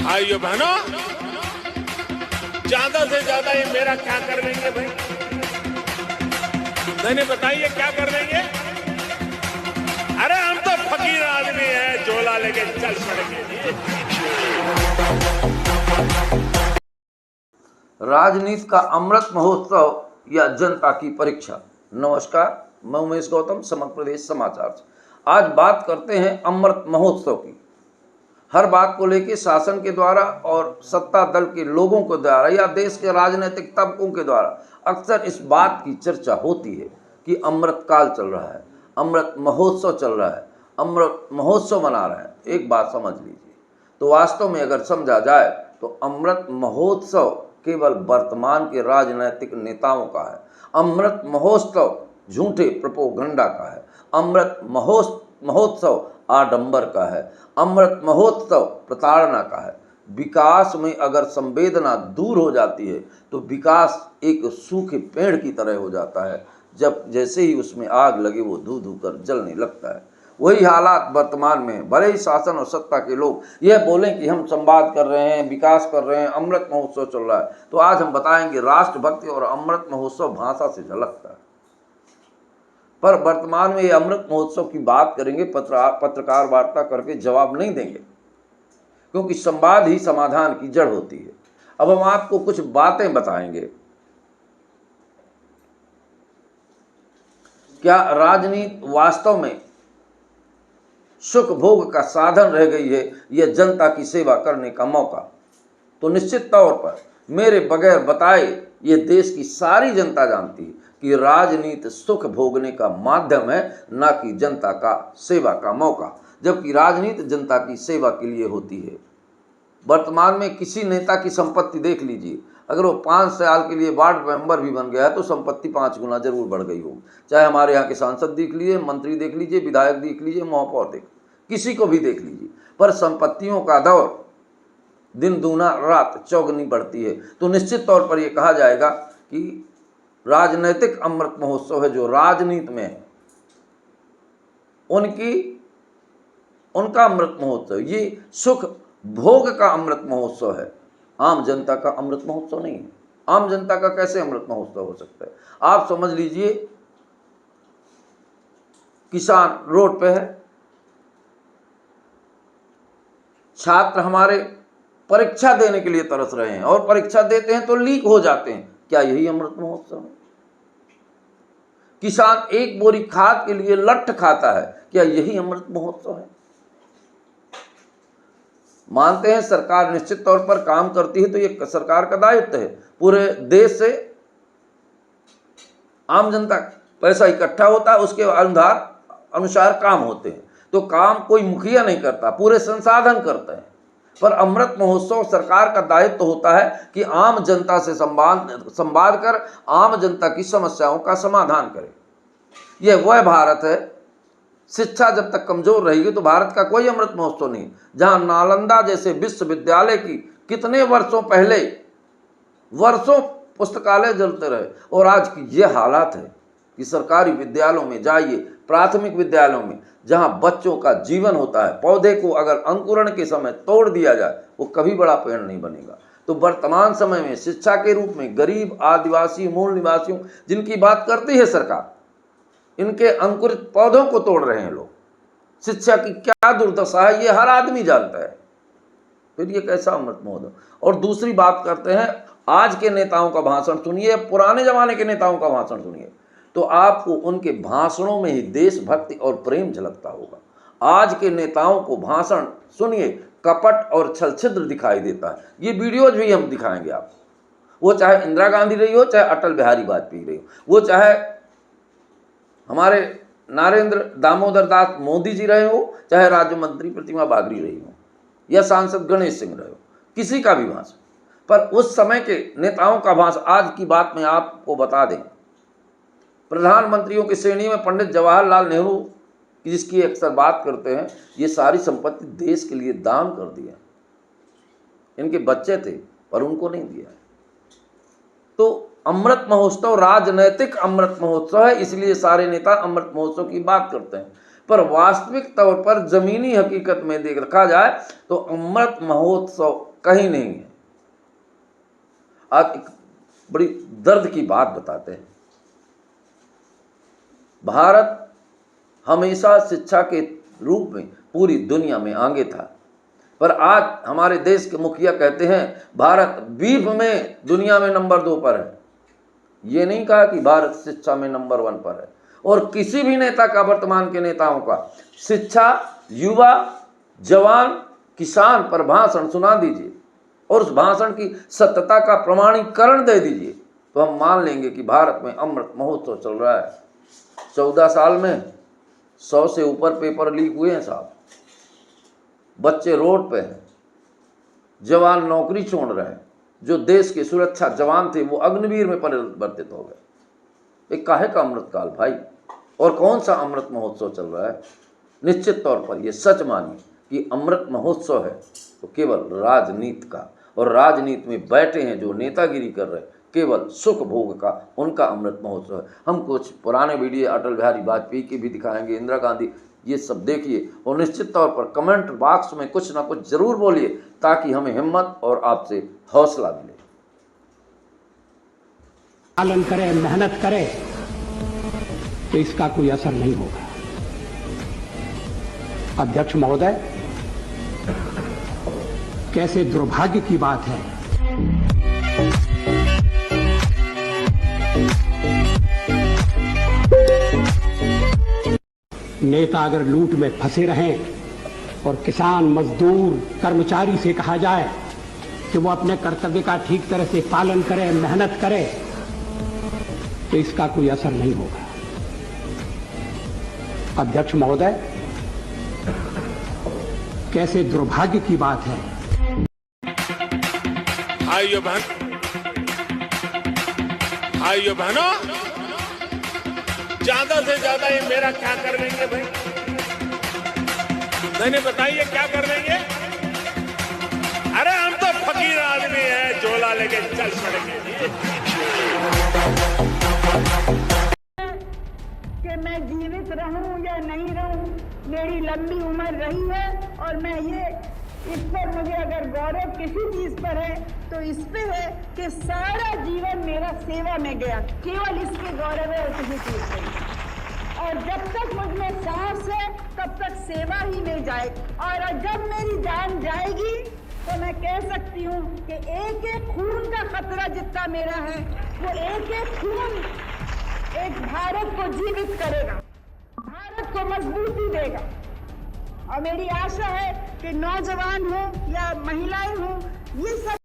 भाइयों बहनों, ज्यादा से ज्यादा ये मेरा क्या कर लेंगे भाई? मैंने बताइए क्या कर लेंगे? अरे हम तो फकीर आदमी है, झोला लेके चल पड़ेंगे। राजनीति का अमृत महोत्सव या जनता की परीक्षा। नमस्कार, मैं उमेश गौतम, समग्र प्रदेश समाचार से। आज बात करते हैं अमृत महोत्सव की। हर बात को लेकर शासन के द्वारा और सत्ता दल के लोगों के द्वारा या देश के राजनीतिक तबकों के द्वारा अक्सर इस बात की चर्चा होती है कि अमृत काल चल रहा है, अमृत महोत्सव चल रहा है, अमृत महोत्सव मना रहे हैं। एक बात समझ लीजिए, तो वास्तव में अगर समझा जाए तो अमृत महोत्सव केवल वर्तमान के राजनीतिक नेताओं का है। अमृत महोत्सव झूठे प्रोपेगेंडा का है। अमृत महोत्सव आडंबर का है। अमृत महोत्सव प्रताड़ना का है। विकास में अगर संवेदना दूर हो जाती है तो विकास एक सूखे पेड़ की तरह हो जाता है, जब जैसे ही उसमें आग लगे वो धू धू कर जलने लगता है। वही हालात वर्तमान में। भले ही शासन और सत्ता के लोग यह बोलें कि हम संवाद कर रहे हैं, विकास कर रहे हैं, अमृत महोत्सव चल रहा है, तो आज हम बताएंगे राष्ट्रभक्ति और अमृत महोत्सव भाषा से झलकता है। पर वर्तमान में ये अमृत महोत्सव की बात करेंगे, पत्रकार वार्ता करके जवाब नहीं देंगे, क्योंकि संवाद ही समाधान की जड़ होती है। अब हम आपको कुछ बातें बताएंगे। क्या राजनीति वास्तव में सुख भोग का साधन रह गई है या जनता की सेवा करने का मौका? तो निश्चित तौर पर मेरे बगैर बताए ये देश की सारी जनता जानती है कि राजनीति सुख भोगने का माध्यम है, ना कि जनता का सेवा का मौका, जबकि राजनीति जनता की सेवा के लिए होती है। वर्तमान में किसी नेता की संपत्ति देख लीजिए, अगर वो 5 साल के लिए वार्ड मेंबर भी बन गया है तो संपत्ति 5 गुना जरूर बढ़ गई होगी। चाहे हमारे यहाँ के सांसद देख लीजिए, मंत्री देख लीजिए, विधायक देख लीजिए, महापौर किसी को भी देख लीजिए, पर संपत्तियों का दौर दिन दूना रात चौगुनी बढ़ती है। तो निश्चित तौर पर यह कहा जाएगा कि राजनीतिक अमृत महोत्सव है जो राजनीति में है, उनका अमृत महोत्सव, ये सुख भोग का अमृत महोत्सव है, आम जनता का अमृत महोत्सव नहीं है। आम जनता का कैसे अमृत महोत्सव हो सकता है? आप समझ लीजिए, किसान रोड पे है, छात्र हमारे परीक्षा देने के लिए तरस रहे हैं और परीक्षा देते हैं तो लीक हो जाते हैं। क्या यही अमृत महोत्सव है? किसान एक बोरी खाद के लिए लठ खाता है, क्या यही अमृत महोत्सव है? मानते हैं सरकार निश्चित तौर पर काम करती है, तो ये सरकार का दायित्व है पूरे देश से आम जनता पैसा इकट्ठा होता है, उसके अनुसार काम होते हैं। तो काम कोई मुखिया नहीं करता, पूरे संसाधन करते हैं। पर अमृत महोत्सव सरकार का दायित्व होता है कि आम जनता से संवाद कर आम जनता की समस्याओं का समाधान करे। यह वह भारत है, शिक्षा जब तक कमजोर रहेगी तो भारत का कोई अमृत महोत्सव नहीं। जहां नालंदा जैसे विश्वविद्यालय की कितने वर्षों पहले वर्षों पुस्तकालय जलते रहे, और आज की यह हालात है कि सरकारी विद्यालयों में जाइए, प्राथमिक विद्यालयों में, जहां बच्चों का जीवन होता है, पौधे को अगर अंकुरण के समय तोड़ दिया जाए वो कभी बड़ा पेड़ नहीं बनेगा। तो वर्तमान समय में शिक्षा के रूप में गरीब, आदिवासी, मूल निवासियों जिनकी बात करती है सरकार, इनके अंकुरित पौधों को तोड़ रहे हैं लोग। शिक्षा की क्या दुर्दशा है ये हर आदमी जानता है, फिर ये कैसा अमृत महोत्सव? और दूसरी बात करते हैं, आज के नेताओं का भाषण सुनिए, पुराने जमाने के नेताओं का भाषण सुनिए, तो आपको उनके भाषणों में ही देशभक्ति और प्रेम झलकता होगा। आज के नेताओं को भाषण सुनिए, कपट और छल छिद्र दिखाई देता है। ये वीडियोज भी हम दिखाएंगे आपको, वो चाहे इंदिरा गांधी रही हो, चाहे अटल बिहारी वाजपेयी रही हो, वो चाहे हमारे नरेंद्र दामोदर दास मोदी जी रहे हो, चाहे राज्य मंत्री प्रतिमा बागरी रही हो, या सांसद गणेश सिंह रहे हो, किसी का भी भाषण। पर उस समय के नेताओं का भाषण, आज की बात में आपको बता दें, प्रधानमंत्रियों की श्रेणी में पंडित जवाहरलाल नेहरू, जिसकी अक्सर बात करते हैं, ये सारी संपत्ति देश के लिए दान कर दिया। इनके बच्चे थे पर उनको नहीं दिया। तो अमृत महोत्सव राजनैतिक अमृत महोत्सव है, इसलिए सारे नेता अमृत महोत्सव की बात करते हैं। पर वास्तविक तौर पर जमीनी हकीकत में देखा जाए तो अमृत महोत्सव कहीं नहीं है। आज एक बड़ी दर्द की बात बताते हैं। भारत हमेशा शिक्षा के रूप में पूरी दुनिया में आगे था, पर आज हमारे देश के मुखिया कहते हैं भारत बीफ में दुनिया में नंबर 2 पर है। ये नहीं कहा कि भारत शिक्षा में नंबर 1 पर है। और किसी भी नेता का, वर्तमान के नेताओं का, शिक्षा, युवा, जवान, किसान पर भाषण सुना दीजिए और उस भाषण की सत्यता का प्रमाणीकरण दे दीजिए, तो हम मान लेंगे कि भारत में अमृत महोत्सव चल रहा है। 14 साल में 100 से ऊपर पेपर लीक हुए हैं साहब। बच्चे रोड पे हैं, जवान नौकरी छोड़ रहे हैं। जो देश के सुरक्षा जवान थे वो अग्निवीर में परिवर्तित हो गए। एक काहे का अमृत काल भाई, और कौन सा अमृत महोत्सव चल रहा है? निश्चित तौर पर ये सच मानिए कि अमृत महोत्सव है तो केवल राजनीति का, और राजनीति में बैठे हैं जो नेतागिरी कर रहे हैं, केवल सुख भोग का उनका अमृत महोत्सव है। हम कुछ पुराने वीडियो अटल बिहारी वाजपेयी के भी दिखाएंगे, इंदिरा गांधी, ये सब देखिए और निश्चित तौर पर कमेंट बॉक्स में कुछ ना कुछ जरूर बोलिए ताकि हमें हिम्मत और आपसे हौसला मिले। पालन करे, मेहनत करे तो इसका कोई असर नहीं होगा। अध्यक्ष महोदय, कैसे दुर्भाग्य की बात है नेता अगर लूट में फंसे रहें और किसान, मजदूर, कर्मचारी से कहा जाए कि वो अपने कर्तव्य का ठीक तरह से पालन करे, मेहनत करे, तो इसका कोई असर नहीं होगा। अध्यक्ष महोदय, कैसे दुर्भाग्य की बात है। भाइयों बहनों, ज्यादा से ज्यादा ये मेरा क्या कर देंगे भाई? मैंने बताइए क्या कर देंगे? अरे हम तो फकीर आदमी हैं, झोला लेके चल पड़ेंगे। कि मैं जीवित रहूं या नहीं रहूं, मेरी लंबी उम्र रही है और मैं ये, इस पर मुझे अगर गौरव किसी चीज पर है तो इस पे है कि सारा जीवन मेरा सेवा में गया, केवल इसके गौरव है और किसी चीज पे नहीं। और जब तक मुझ में सांस है तब तक सेवा ही में जाए, और जब मेरी जान जाएगी तो मैं कह सकती हूँ कि एक एक खून का खतरा जितना मेरा है, वो एक एक खून एक भारत को जीवित करेगा, भारत को मजबूती देगा। और मेरी आशा है कि नौजवान हो या महिलाएं हो, ये सब